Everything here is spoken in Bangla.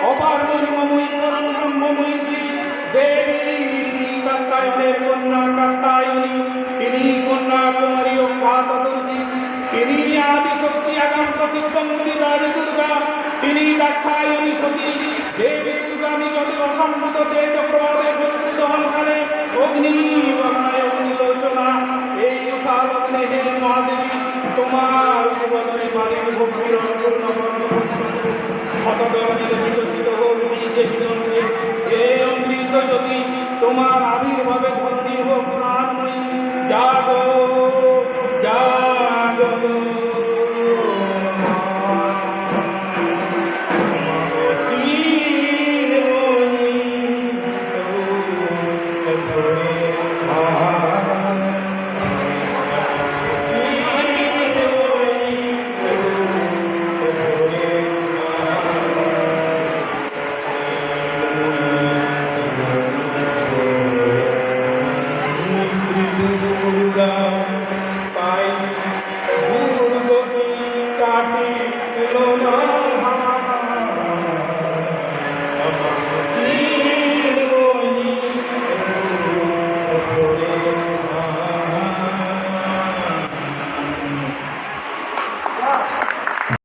অপার মহিমময়ী পরম ব্রহ্মময়ী শ্রী দেবী শ্রী কাত্যায়নের কন্যা কাত্যায়নী, তিনি কন্যা কুমারী ও কাতদুর্গী, তিনি আদি শক্তি আগাম প্রতিব্রহ্মী রানী দুর্গা, তিনি দাক্ষায়ণী সতী দেবী দুর্গা নিজ অসম্ভূত তেজ প্রভাবে শক্তি দহনকালে অগ্নি বর্ণায় অগ্নিলোচনা। এই বিশাল অগ্নি হে মহাদেবী, তোমার উদ্বোধনে বাণীর ভক্তির অন্নপূর্ণ বর্ণ শতদর্শনে বিকশিত হোক বীজে বিদণ্ডে। হে অমৃত জ্যোতি, তোমার আবির্ভাবে ধরণী হোক প্রাণময়ী। জাগো জাগো।